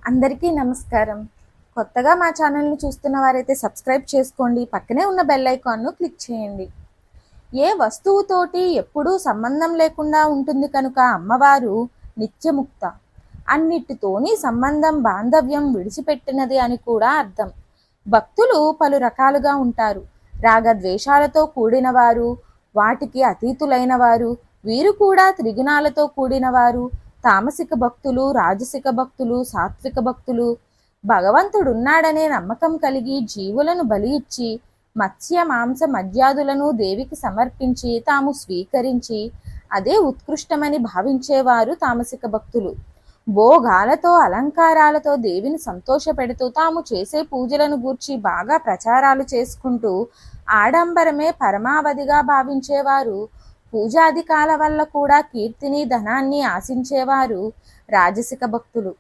అందరికీ నమస్కారం. కొత్తగా మా ఛానల్ని చూస్తున్న వారైతే సబ్స్క్రైబ్ చేసుకోండి. పక్కనే ఉన్న బెల్ ఐకాన్ను క్లిక్ చేయండి. ఏ వస్తువుతోటి ఎప్పుడూ సంబంధం లేకుండా ఉంటుంది కనుక అమ్మవారు నిత్యముక్త. అన్నిటితోని సంబంధం బాంధవ్యం విడిచిపెట్టినది అని కూడా అర్థం. భక్తులు పలు రకాలుగా ఉంటారు. రాగద్వేషాలతో కూడినవారు, వాటికి అతీతులైన వారు, వీరు కూడా త్రిగుణాలతో కూడినవారు. తామసిక భక్తులు, రాజసిక భక్తులు, సాత్విక భక్తులు. భగవంతుడున్నాడనే నమ్మకం కలిగి జీవులను బలి ఇచ్చి మత్స్య మాంస మద్యాదులను దేవికి సమర్పించి తాము స్వీకరించి అదే ఉత్కృష్టమని భావించేవారు తామసిక భక్తులు. భోగాలతో అలంకారాలతో దేవిని సంతోషపెడుతూ తాము చేసే పూజలను గూర్చి బాగా ప్రచారాలు చేసుకుంటూ ఆడంబరమే పరమావధిగా భావించేవారు. పూజాధికాల వల్ల కూడా కీర్తిని ధనాన్ని ఆశించేవారు రాజసిక భక్తులు.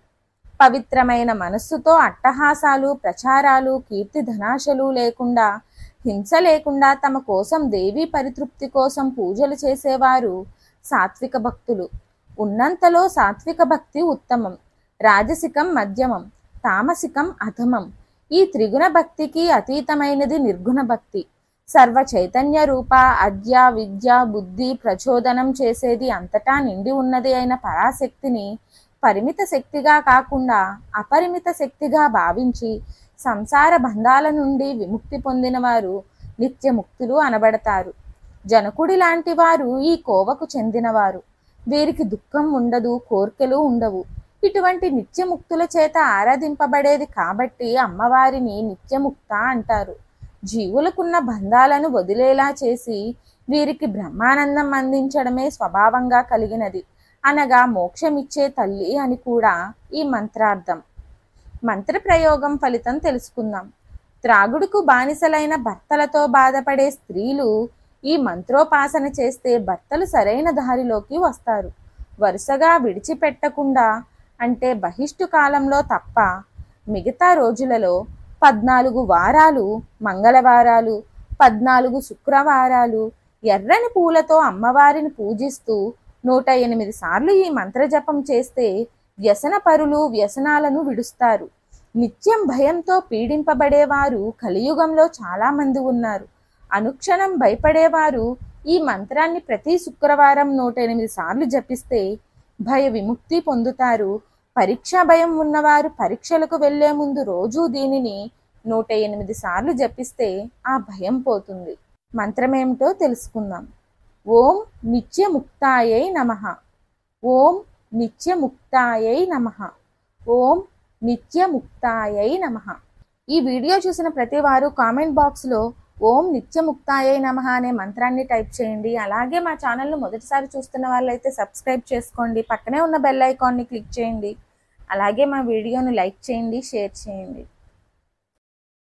పవిత్రమైన మనస్సుతో అట్టహాసాలు, ప్రచారాలు, కీర్తి ధనాశలు లేకుండా, హింస లేకుండా తమ కోసం దేవీ పరితృప్తి కోసం పూజలు చేసేవారు సాత్విక భక్తులు. ఉన్నంతలో సాత్విక భక్తి ఉత్తమం, రాజసికం మధ్యమం, తామసికం అధమం. ఈ త్రిగుణ భక్తికి అతీతమైనది నిర్గుణ భక్తి. సర్వ చైతన్య రూప అద్య విద్య బుద్ధి ప్రచోదనం చేసేది అంతటా నిండి ఉన్నది అయిన పరాశక్తిని పరిమిత శక్తిగా కాకుండా అపరిమిత శక్తిగా భావించి సంసార బంధాల నుండి విముక్తి పొందిన వారు నిత్యముక్తులు అనబడతారు. జనకుడి లాంటి వారు ఈ కోవకు చెందినవారు. వీరికి దుఃఖం ఉండదు, కోర్కెలు ఉండవు. ఇటువంటి నిత్యముక్తుల చేత ఆరాధింపబడేది కాబట్టి అమ్మవారిని నిత్యముక్త అంటారు. జీవులకున్న బంధాలను వదిలేలా చేసి వీరికి బ్రహ్మానందం అందించడమే స్వభావంగా కలిగినది, అనగా మోక్షమిచ్చే తల్లి అని కూడా ఈ మంత్రార్థం. మంత్ర ప్రయోగం ఫలితం తెలుసుకుందాం. త్రాగుడుకు బానిసలైన భర్తలతో బాధపడే స్త్రీలు ఈ మంత్రోపాసన చేస్తే భర్తలు సరైన దారిలోకి వస్తారు. వరుసగా విడిచిపెట్టకుండా, అంటే బహిష్టు కాలంలో తప్ప మిగతా రోజులలో 14 వారాలు మంగళవారాలు, 14 శుక్రవారాలు ఎర్రని పూలతో అమ్మవారిని పూజిస్తూ 108 సార్లు ఈ మంత్రజపం చేస్తే వ్యసన పరులు వ్యసనాలను విడుస్తారు. నిత్యం భయంతో పీడింపబడేవారు కలియుగంలో చాలామంది ఉన్నారు. అనుక్షణం భయపడేవారు ఈ మంత్రాన్ని ప్రతి శుక్రవారం 108 సార్లు జపిస్తే భయ విముక్తి పొందుతారు. పరీక్షా భయం ఉన్నవారు పరీక్షలకు వెళ్లే ముందు రోజు దీనిని 108 సార్లు జపిస్తే ఆ భయం పోతుంది. మంత్రమేమిటో తెలుసుకుందాం. ఓం నిత్యముక్తాయై నమః. ఓం నిత్యముక్తాయై నమః. ఓం నిత్యముక్తాయై నమః. ఈ వీడియో చూసిన ప్రతి వారు కామెంట్ బాక్స్లో ఓం నిత్యముక్తాయై నమః అనే మంత్రాన్ని టైప్ చేయండి. అలాగే మా ఛానల్ను మొదటిసారి చూస్తున్న వాళ్ళైతే సబ్స్క్రైబ్ చేసుకోండి. పక్కనే ఉన్న బెల్ ఐకాన్ని క్లిక్ చేయండి. అలాగే మా వీడియోను లైక్ చేయండి, షేర్ చేయండి.